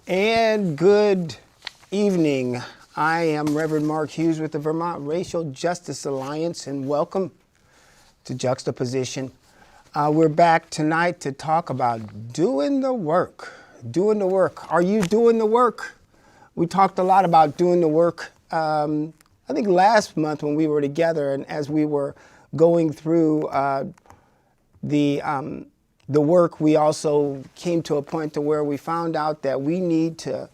And good evening. I am Reverend Mark Hughes with the Vermont Racial Justice Alliance, and welcome to Juxtaposition. We're back tonight to talk about doing the work. Doing the work. Are you doing the work? We talked a lot about doing the work, I think last month when we were together, and as we were going through the work, we also came to a point to where we found out that we need to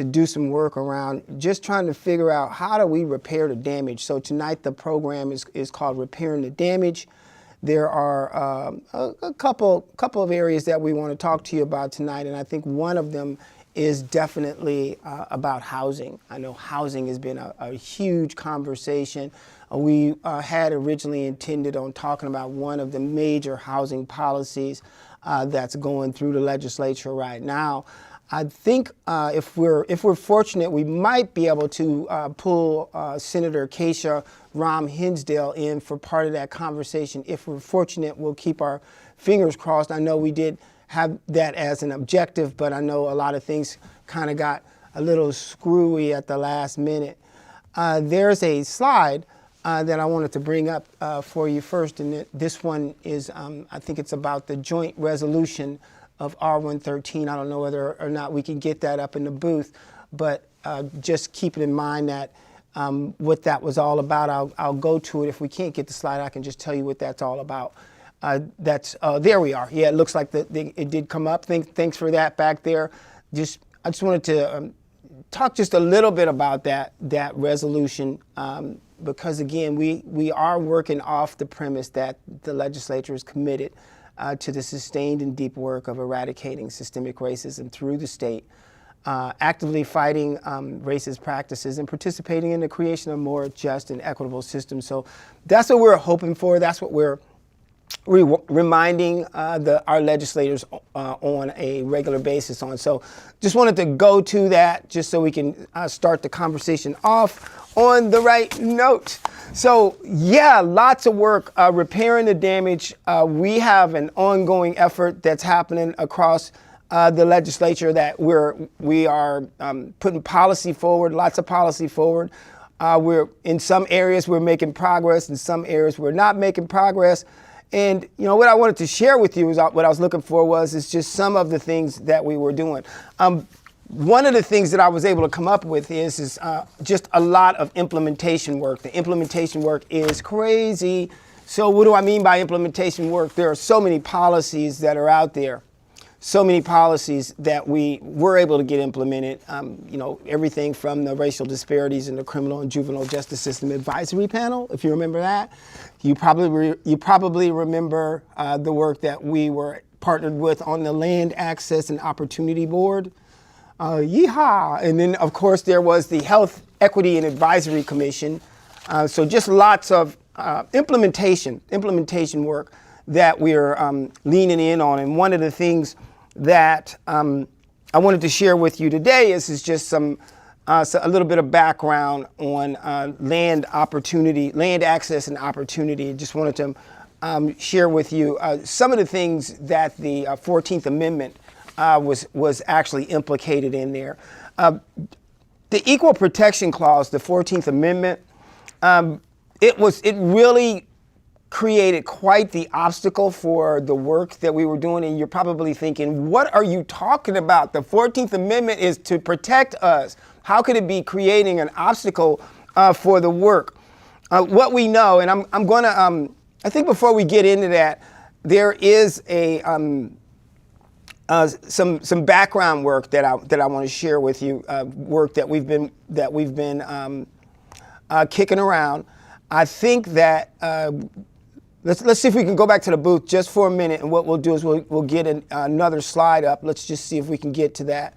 do some work around just trying to figure out how do we repair the damage. So tonight the program is called Repairing the Damage. There are a couple of areas that we want to talk to you about tonight, and I think one of them is definitely about housing. I know housing has been a huge conversation. We had originally intended on talking about one of the major housing policies that's going through the legislature right now. I think if we're fortunate, we might be able to pull Senator Keisha Ram Hinsdale in for part of that conversation. If we're fortunate, we'll keep our fingers crossed. I know we did have that as an objective, but I know a lot of things kind of got a little screwy at the last minute. There's a slide that I wanted to bring up for you first, and this one is, I think it's about the joint resolution of R113. I don't know whether or not we can get that up in the booth, but just keep it in mind that what that was all about. I'll go to it. If we can't get the slide, I can just tell you what that's all about. There we are. Yeah, it looks like it did come up. Thanks for that back there. I just wanted to talk just a little bit about that resolution, because again, we are working off the premise that the legislature is committed to the sustained and deep work of eradicating systemic racism through the state, actively fighting racist practices, and participating in the creation of more just and equitable systems. So that's what we're hoping for. That's what we're reminding our legislators on a regular basis on. So just wanted to go to that just so we can start the conversation off on the right note. So yeah, lots of work repairing the damage. We have an ongoing effort that's happening across the legislature that we are putting policy forward, lots of policy forward. We're in some areas we're making progress, in some areas we're not making progress. And you know what I wanted to share with you is what I was looking for is just some of the things that we were doing. One of the things that I was able to come up with is just a lot of implementation work. The implementation work is crazy. So what do I mean by implementation work? There are so many policies that are out there, so many policies that we were able to get implemented. Everything from the racial disparities in the criminal and juvenile justice system advisory panel, if you remember that. You probably remember the work that we were partnered with on the Land Access and Opportunity Board. Yeehaw! And then, of course, there was the Health Equity and Advisory Commission. So just lots of implementation work that we're leaning in on. And one of the things that I wanted to share with you today is just a little bit of background on land access and opportunity. Just wanted to share with you some of the things that the 14th Amendment was actually implicated in there. The Equal Protection Clause, the 14th Amendment, it really created quite the obstacle for the work that we were doing. And you're probably thinking, what are you talking about? The 14th Amendment is to protect us. How could it be creating an obstacle for the work? What we know, and I'm going to, I think before we get into that, there is some background work that I want to share with you, work that we've been kicking around. I think that let's see if we can go back to the booth just for a minute, and what we'll do is we'll get another slide up. Let's just see if we can get to that.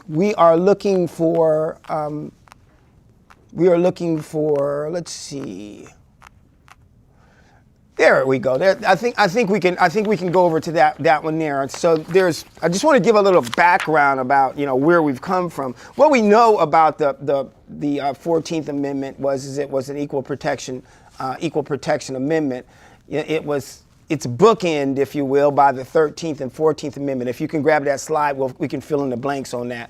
We are looking for. Let's see. There we go. There, I think we can go over to that one there. So I just want to give a little background about where we've come from. What we know about the 14th Amendment it was an equal protection amendment. It was it's bookend, if you will, by the 13th and 14th Amendment. If you can grab that slide, we can fill in the blanks on that.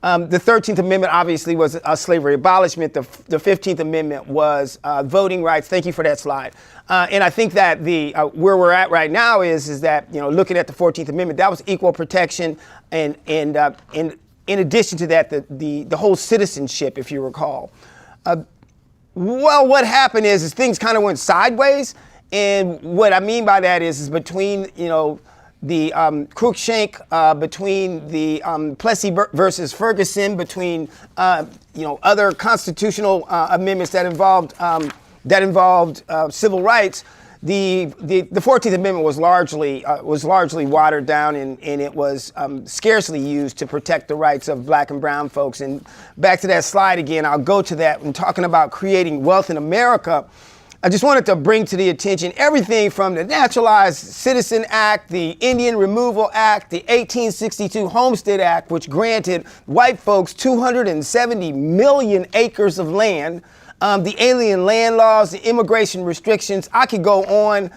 The 13th Amendment obviously was slavery abolishment. The 15th Amendment was voting rights. Thank you for that slide. And I think that where we're at right now is that, looking at the 14th Amendment, that was equal protection, and in addition to that, the whole citizenship, if you recall. Well, what happened is things kind of went sideways, and what I mean by that is between the Cruikshank, between the Plessy versus Ferguson, between other constitutional amendments that involved civil rights. The 14th Amendment was largely watered down, and it was scarcely used to protect the rights of black and brown folks. And back to that slide again, I'll go to that when talking about creating wealth in America. I just wanted to bring to the attention everything from the Naturalized Citizen Act, the Indian Removal Act, the 1862 Homestead Act, which granted white folks 270 million acres of land, the alien land laws, the immigration restrictions. I could go on.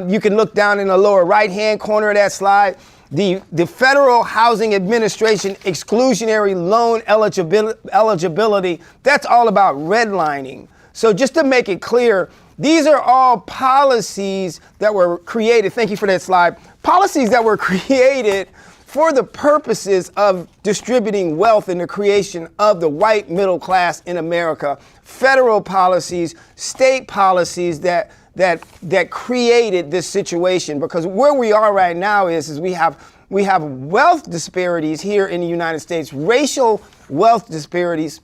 You can look down in the lower right-hand corner of that slide. The Federal Housing Administration exclusionary loan eligibility, that's all about redlining. So just to make it clear, these are all policies that were created, thank you for that slide, policies that were created for the purposes of distributing wealth and the creation of the white middle class in America. Federal policies, state policies that created this situation, because where we are right now is we have wealth disparities here in the United States, racial wealth disparities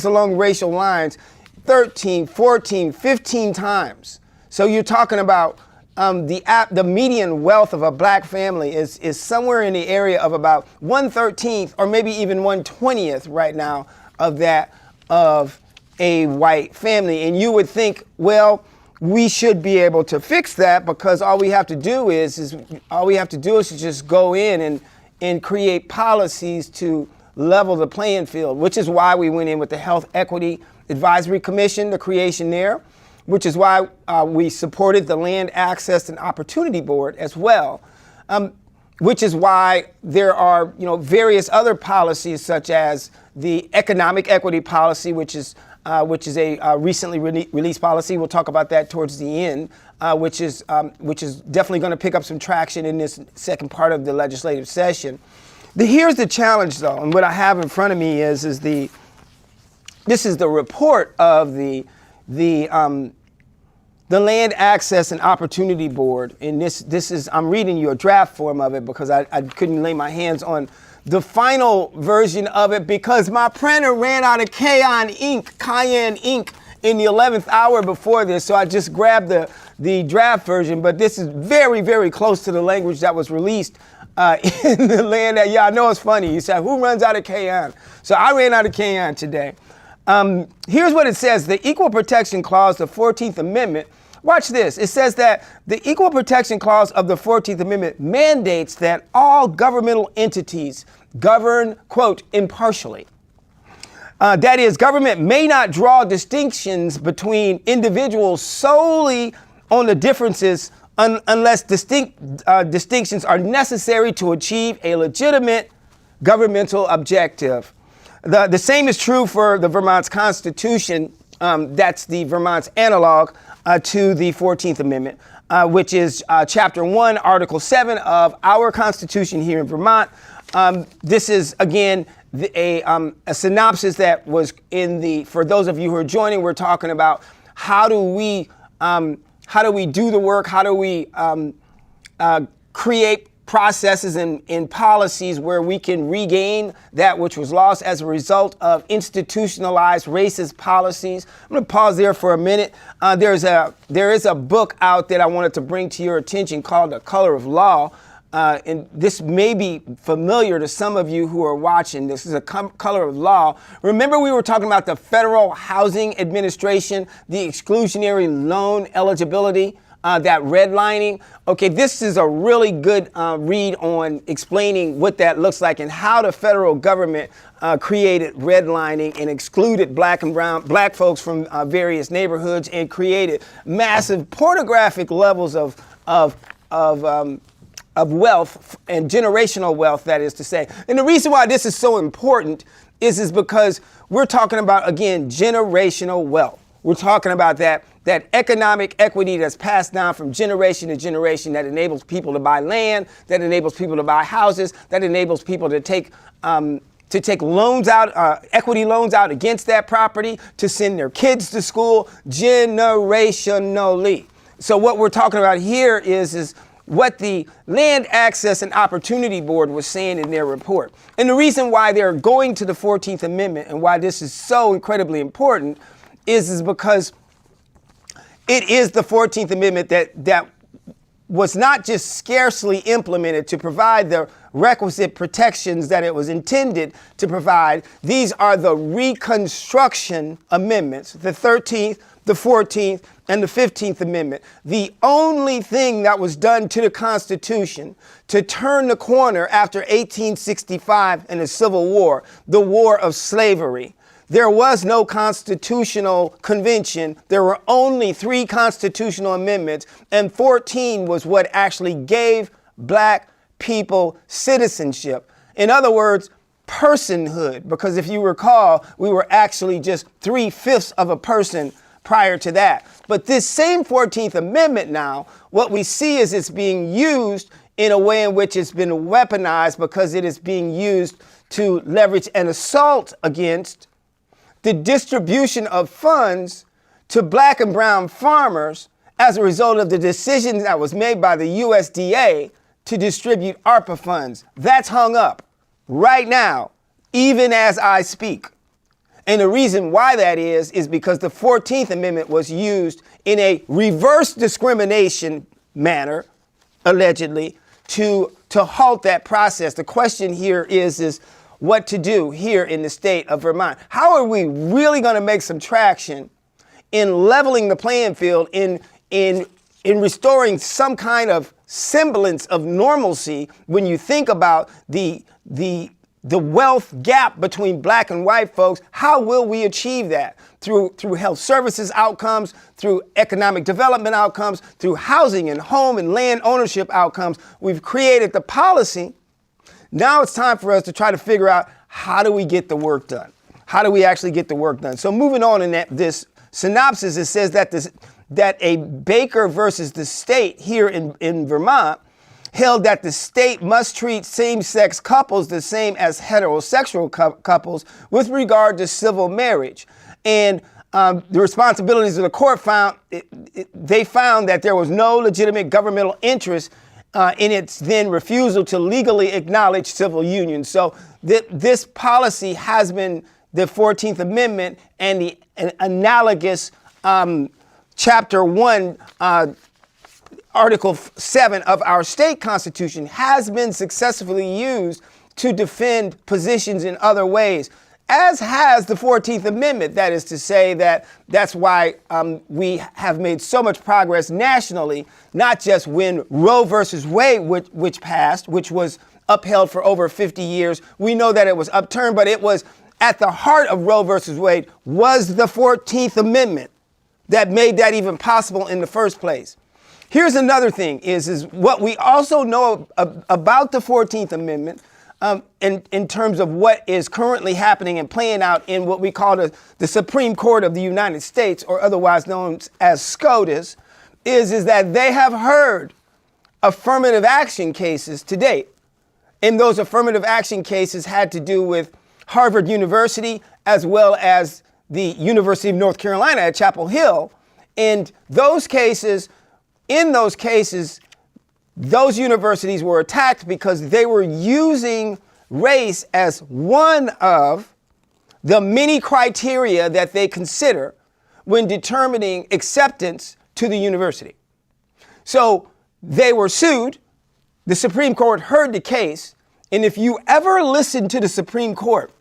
along racial lines, 13, 14, 15 times. So you're talking about the median wealth of a black family is somewhere in the area of about 1/13 or maybe even 1/20 right now of that of a white family. And you would think, well, we should be able to fix that, because all we have to do is just go in and create policies to level the playing field, which is why we went in with the Health Equity Advisory Commission, the creation there, which is why we supported the Land Access and Opportunity Board as well, which is why there are various other policies, such as the Economic Equity Policy, which is a recently released policy. We'll talk about that towards the end, which is definitely going to pick up some traction in this second part of the legislative session. Here's the challenge, though, and what I have in front of me this is the report of the Land Access and Opportunity Board, and this is, I'm reading you a draft form of it because I couldn't lay my hands on the final version of it because my printer ran out of cayenne ink in the 11th hour before this, so I just grabbed the draft version. But this is very, very close to the language that was released in the land. I know it's funny. You said, who runs out of cayenne? So I ran out of cayenne today. Here's what it says. The Equal Protection Clause, the 14th Amendment. Watch this. It says that the Equal Protection Clause of the 14th Amendment mandates that all governmental entities govern, quote, impartially. That is, government may not draw distinctions between individuals solely on the differences unless distinctions are necessary to achieve a legitimate governmental objective. The same is true for the Vermont's Constitution. That's the Vermont's analog to the 14th Amendment, which is Chapter 1, Article 7 of our Constitution here in Vermont. This is, again, a synopsis that was for those of you who are joining, we're talking about how do we do the work, how do we create processes and policies where we can regain that which was lost as a result of institutionalized racist policies. I'm going to pause there for a minute. There is a book out that I wanted to bring to your attention called The Color of Law. And this may be familiar to some of you who are watching. This is a Color of Law. Remember, we were talking about the Federal Housing Administration, the exclusionary loan eligibility, that redlining. Okay, this is a really good read on explaining what that looks like and how the federal government created redlining and excluded black folks from various neighborhoods and created massive pornographic levels of of wealth and generational wealth, that is to say. And the reason why this is so important is because we're talking about, again, generational wealth. We're talking about that economic equity that's passed down from generation to generation, that enables people to buy land, that enables people to buy houses, that enables people to take loans out, equity loans out against that property, to send their kids to school generationally. So what we're talking about here is what the Land Access and Opportunity Board was saying in their report. And the reason why they're going to the 14th Amendment and why this is so incredibly important is because it is the 14th Amendment that was not just scarcely implemented to provide the requisite protections that it was intended to provide. These are the Reconstruction Amendments, the 13th, the 14th, and the 15th Amendment. The only thing that was done to the Constitution to turn the corner after 1865 and the Civil War, the War of Slavery. There was no constitutional convention. There were only 3 constitutional amendments, and 14 was what actually gave black people citizenship. In other words, personhood, because if you recall, we were actually just 3/5 of a person prior to that. But this same 14th Amendment now, what we see is it's being used in a way in which it's been weaponized, because it is being used to leverage an assault against the distribution of funds to black and brown farmers as a result of the decision that was made by the USDA to distribute ARPA funds. That's hung up right now, even as I speak. And the reason why that is because the 14th Amendment was used in a reverse discrimination manner, allegedly, to halt that process. The question here is what to do here in the state of Vermont. How are we really going to make some traction in leveling the playing field, in restoring some kind of semblance of normalcy when you think about the wealth gap between black and white folks? How will we achieve that? Through health services outcomes, through economic development outcomes, through housing and home and land ownership outcomes. We've created the policy. Now it's time for us to try to figure out, how do we get the work done? How do we actually get the work done? So moving on in this synopsis, it says that a Baker versus the state here in Vermont held that the state must treat same-sex couples the same as heterosexual couples with regard to civil marriage. And the responsibilities of the court they found that there was no legitimate governmental interest in its then refusal to legally acknowledge civil unions. So this policy has been the 14th Amendment and the analogous Chapter 1, Article 7 of our state constitution has been successfully used to defend positions in other ways, as has the 14th Amendment. That is to say that's why we have made so much progress nationally, not just when Roe versus Wade, which passed, which was upheld for over 50 years. We know that it was upturned, but it was at the heart of Roe versus Wade was the 14th Amendment that made that even possible in the first place. Here's another thing is what we also know about the 14th Amendment in terms of what is currently happening and playing out in what we call the Supreme Court of the United States, or otherwise known as SCOTUS, is that they have heard affirmative action cases to date. And those affirmative action cases had to do with Harvard University as well as the University of North Carolina at Chapel Hill. And those universities were attacked because they were using race as one of the many criteria that they consider when determining acceptance to the university. So they were sued. The Supreme Court heard the case. And if you ever listen to the Supreme Court,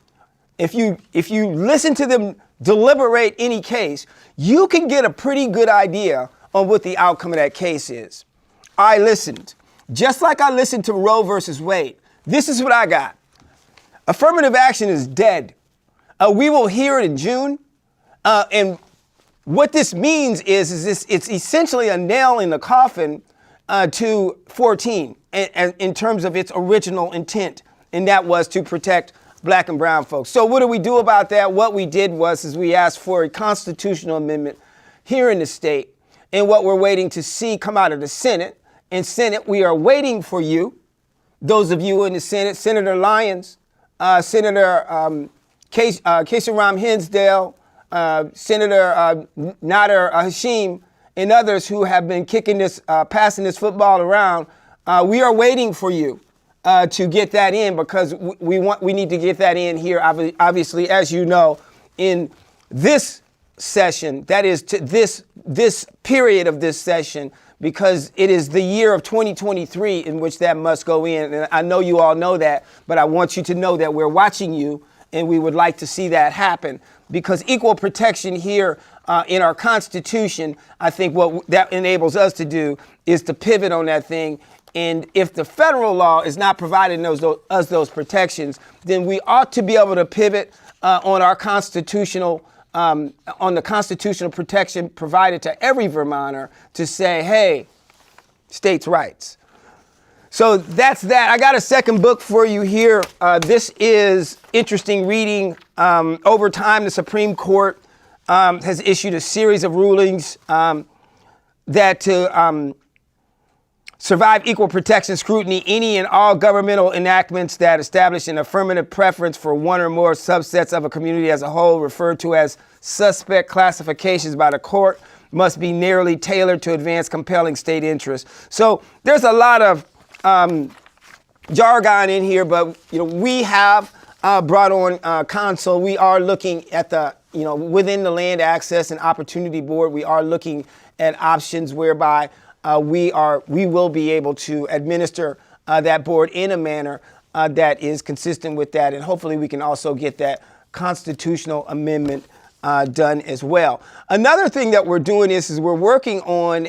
if you listen to them deliberate any case, you can get a pretty good idea on what the outcome of that case is. I listened. Just like I listened to Roe versus Wade. This is what I got. Affirmative action is dead. We will hear it in June. And what this means is it's essentially a nail in the coffin to 14 in terms of its original intent, and that was to protect black and brown folks. So what do we do about that? What we did was we asked for a constitutional amendment here in the state, and what we're waiting to see come out of the Senate. In Senate, we are waiting for you, those of you in the Senate, Senator Lyons, Senator Keisha Hinsdale, Senator Nader Hashim, and others who have been kicking this, passing this football around. We are waiting for you to get that in, because we need to get that in here. Obviously, as you know, in this session, that is to this period of this session, because it is the year of 2023 in which that must go in. And I know you all know that, but I want you to know that we're watching you, and we would like to see that happen, because equal protection here in our Constitution, I think what that enables us to do is to pivot on that thing. And if the federal law is not providing us those protections, then we ought to be able to pivot on our constitutional on the constitutional protection provided to every Vermonter to say, hey, states' rights. So that's that. I got a second book for you here. This is interesting reading. Over time, the Supreme Court has issued a series of rulings that to survive equal protection scrutiny, any and all governmental enactments that establish an affirmative preference for one or more subsets of a community as a whole, referred to as suspect classifications by the court, must be narrowly tailored to advance compelling state interests. So there's a lot of jargon in here, but we have brought on counsel. We are looking at the within the Land Access and Opportunity Board. We are looking at options whereby we will be able to administer that board in a manner that is consistent with that, and hopefully we can also get that constitutional amendment done as well. Another thing that we're doing is we're working on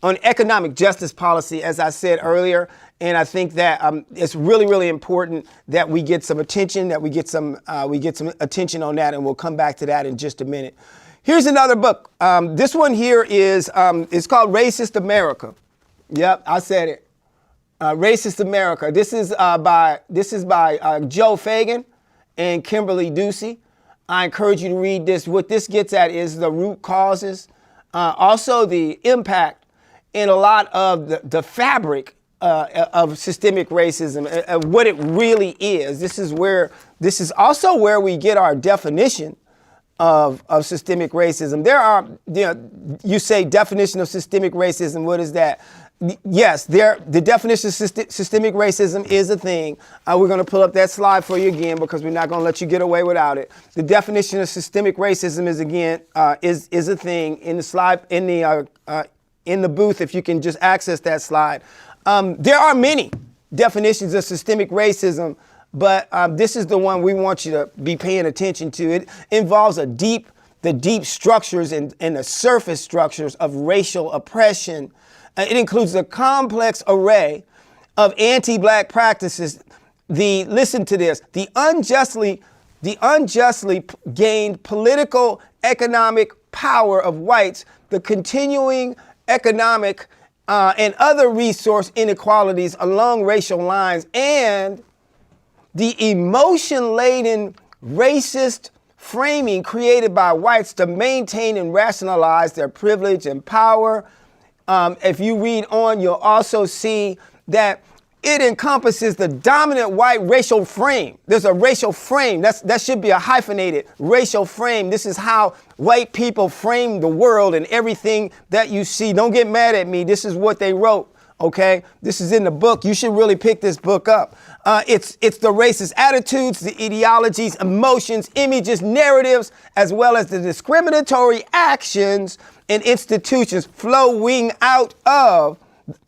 on economic justice policy, as I said earlier, and I think that it's really, really important that we get some attention, that we get some attention on that, and we'll come back to that in just a minute. Here's another book. This one here is it's called Racist America. Yep, I said it. Racist America. This is by Joe Fagan and Kimberly Ducey. I encourage you to read this. What this gets at is the root causes, also the impact in a lot of the fabric of systemic racism, of what it really is. This is also where we get our definition of systemic racism. There are, you say definition of systemic racism, what is that? Yes, the definition of systemic racism is a thing. We're going to pull up that slide for you again, because we're not going to let you get away without it. The definition of systemic racism is is a thing. In the slide, in the booth, if you can just access that slide. There are many definitions of systemic racism, but this is the one we want you to be paying attention to. It involves the deep structures and the surface structures of racial oppression. It includes a complex array of anti-black practices. Listen to this, the unjustly gained political economic power of whites, the continuing economic and other resource inequalities along racial lines, and the emotion-laden racist framing created by whites to maintain and rationalize their privilege and power. If you read on, you'll also see that it encompasses the dominant white racial frame. There's a racial frame. That should be a hyphenated racial frame. This is how white people frame the world and everything that you see. Don't get mad at me. This is what they wrote. Okay, this is in the book. You should really pick this book up. It's the racist attitudes, the ideologies, emotions, images, narratives, as well as the discriminatory actions and institutions flowing out of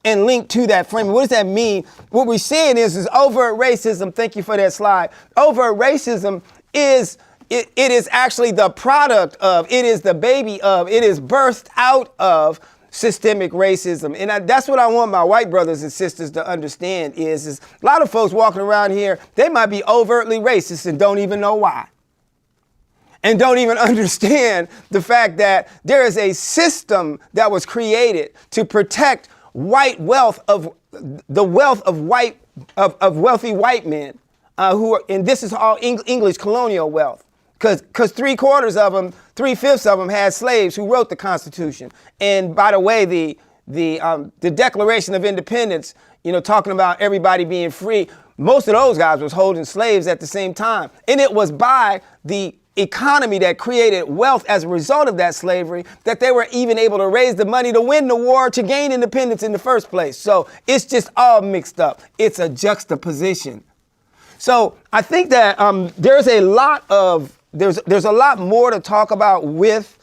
and linked to that framing. What does that mean? What we're saying is overt racism. Thank you for that slide. Overt racism is it is actually the product of, it is the baby of, it is birthed out of systemic racism. And that's what I want my white brothers and sisters to understand is a lot of folks walking around here, they might be overtly racist and don't even know why. And don't even understand the fact that there is a system that was created to protect white wealth of the wealth of wealthy white men who are, and this is all English colonial wealth, because 3/4 of them, 3/5 of them had slaves who wrote the Constitution. And by the way, the Declaration of Independence, talking about everybody being free, most of those guys was holding slaves at the same time. And it was by the economy that created wealth as a result of that slavery that they were even able to raise the money to win the war to gain independence in the first place. So it's just all mixed up. It's a juxtaposition. So I think that there's a lot more to talk about with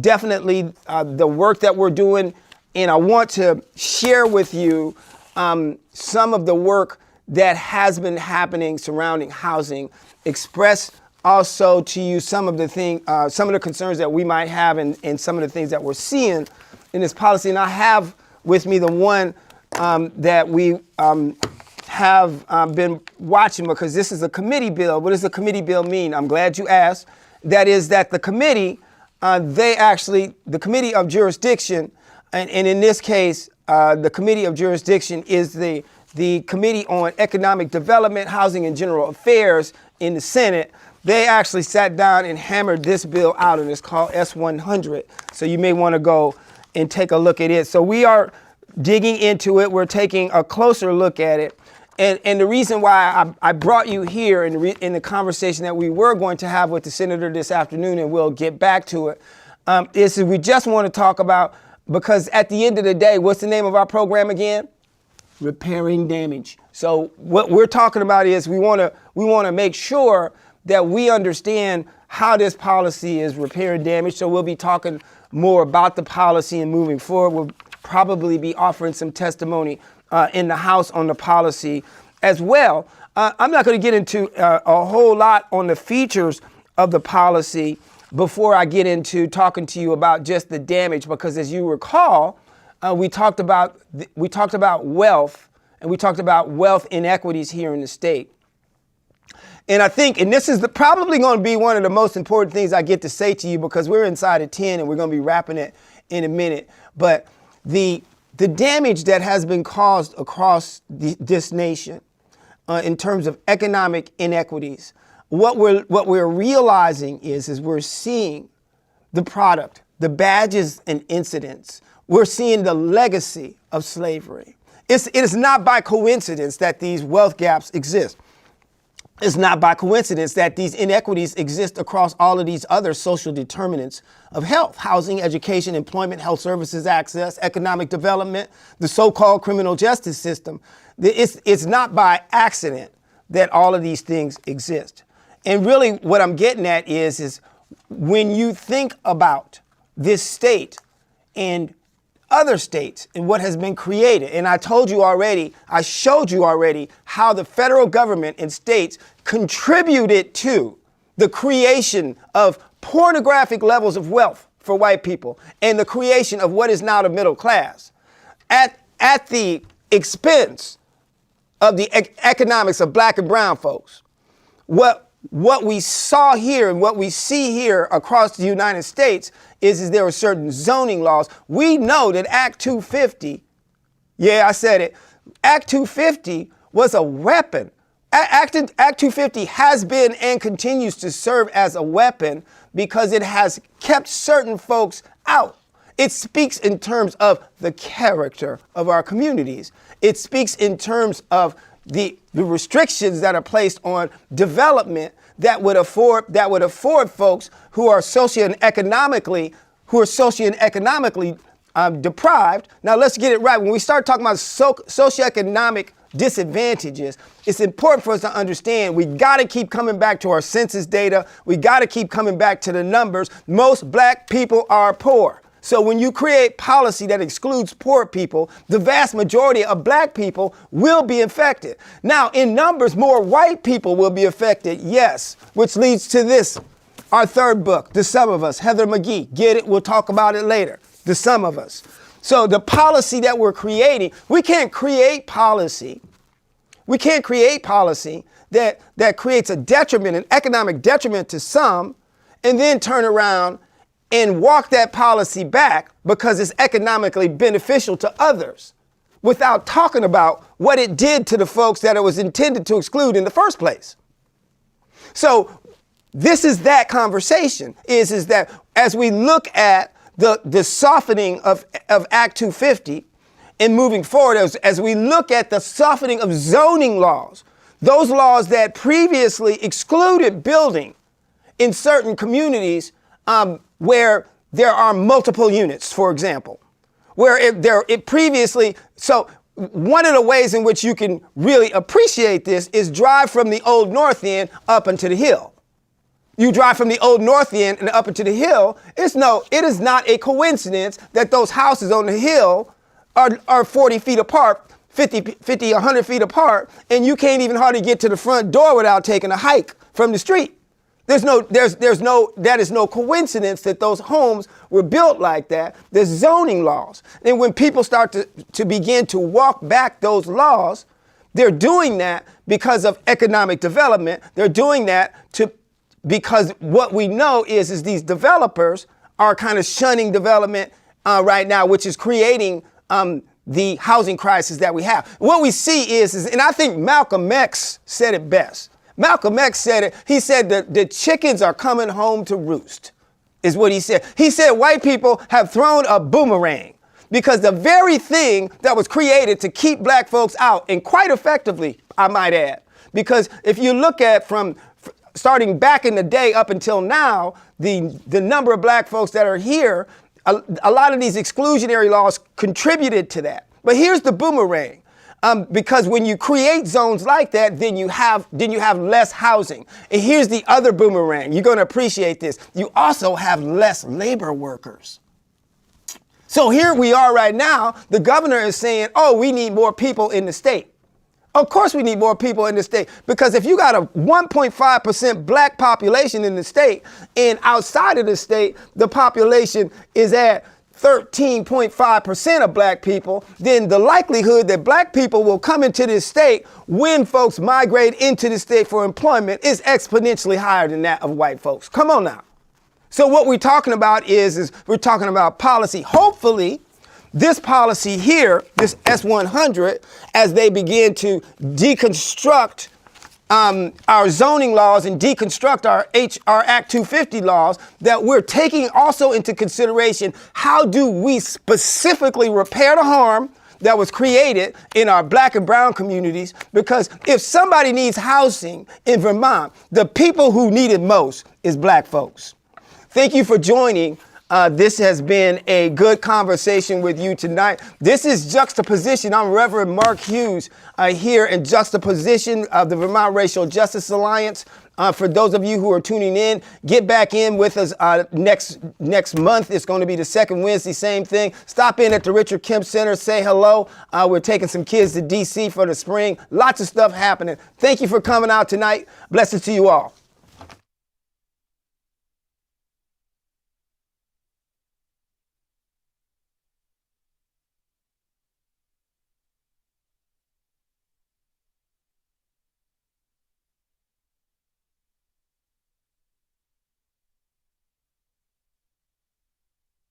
definitely the work that we're doing. And I want to share with you some of the work that has been happening surrounding housing, express also to you some of the concerns that we might have and some of the things that we're seeing in this policy. And I have with me the one that we have been watching, because this is a committee bill. What does a committee bill mean? I'm glad you asked. That is that the committee, the Committee of Jurisdiction, and in this case, the Committee of Jurisdiction is the Committee on Economic Development, Housing, and General Affairs in the Senate. They actually sat down and hammered this bill out, and it's called S-100. So you may want to go and take a look at it. So we are digging into it. We're taking a closer look at it. And the reason why I brought you here in the conversation that we were going to have with the senator this afternoon, and we'll get back to it, is we just want to talk about, because at the end of the day, what's the name of our program again? Repairing damage. So what we're talking about is we want to make sure that we understand how this policy is repairing damage. So we'll be talking more about the policy and moving forward. We'll probably be offering some testimony in the House on the policy as well. I'm not going to get into a whole lot on the features of the policy before I get into talking to you about just the damage, because as you recall, we talked about wealth, and we talked about wealth inequities here in the state. And I think, and this is probably going to be one of the most important things I get to say to you, because we're inside of 10 and we're going to be wrapping it in a minute. But the damage that has been caused across this nation in terms of economic inequities, what we're realizing is we're seeing the product, the badges and incidents. We're seeing the legacy of slavery. It is not by coincidence that these wealth gaps exist. It's not by coincidence that these inequities exist across all of these other social determinants of health: housing, education, employment, health services access, economic development, the so-called criminal justice system. It's not by accident that all of these things exist. And really what I'm getting at is when you think about this state and other states and what has been created. And I showed you already how the federal government and states contributed to the creation of pornographic levels of wealth for white people and the creation of what is now the middle class at the expense of the economics of black and brown folks. What we saw here and what we see here across the United States is there are certain zoning laws. We know that Act 250, yeah, I said it, Act 250 was a weapon. Act 250 has been and continues to serve as a weapon because it has kept certain folks out. It speaks in terms of the character of our communities. It speaks in terms of the restrictions that are placed on development that would afford folks who are socioeconomically deprived. Now let's get it right. When we start talking about socioeconomic disadvantages, it's important for us to understand we got to keep coming back to our census data. We got to keep coming back to the numbers. Most black people are poor. So when you create policy that excludes poor people, the vast majority of black people will be affected. Now, in numbers, more white people will be affected, yes, which leads to this, our third book, The Sum of Us, Heather McGee. Get it? We'll talk about it later. The Sum of Us. So the policy that we're creating, we can't create policy. We can't create policy that creates a detriment, an economic detriment to some, and then turn around and walk that policy back because it's economically beneficial to others without talking about what it did to the folks that it was intended to exclude in the first place. So this is that conversation, is that as we look at the softening of Act 250 and moving forward, as we look at the softening of zoning laws, those laws that previously excluded building in certain communities where there are multiple units, for example, where it previously, so one of the ways in which you can really appreciate this is drive from the Old North End up into the hill. You drive from the Old North End and up into the hill, it is not a coincidence that those houses on the hill are 40 feet apart, 50, 100 feet apart, and you can't even hardly get to the front door without taking a hike from the street. That is no coincidence that those homes were built like that. There's zoning laws. And when people start to begin to walk back those laws, they're doing that because of economic development. They're doing that because what we know is these developers are kind of shunning development right now, which is creating the housing crisis that we have. What we see is, and I think Malcolm X said it best. Malcolm X said it. He said that the chickens are coming home to roost, is what he said. He said white people have thrown a boomerang because the very thing that was created to keep black folks out, and quite effectively, I might add, because if you look at from starting back in the day up until now, the number of black folks that are here, a lot of these exclusionary laws contributed to that. But here's the boomerang. Because when you create zones like that, then you have less housing. And here's the other boomerang. You're going to appreciate this. You also have less labor workers. So here we are right now. The governor is saying, oh, we need more people in the state. Of course we need more people in the state, because if you got a 1.5% black population in the state, and outside of the state, the population is at 13.5% of black people, then the likelihood that black people will come into this state when folks migrate into the state for employment is exponentially higher than that of white folks. Come on now. So what we're talking about is we're talking about policy. Hopefully, this policy here, this S100, as they begin to deconstruct our zoning laws and deconstruct our Act 250 laws, that we're taking also into consideration how do we specifically repair the harm that was created in our black and brown communities. Because if somebody needs housing in Vermont, the people who need it most is black folks. Thank you for joining. This has been a good conversation with you tonight. This is Juxtaposition. I'm Reverend Mark Hughes here in Juxtaposition of the Vermont Racial Justice Alliance. For those of you who are tuning in, get back in with us next month. It's going to be the second Wednesday, same thing. Stop in at the Richard Kemp Center, say hello. We're taking some kids to DC for the spring. Lots of stuff happening. Thank you for coming out tonight. Blessings to you all.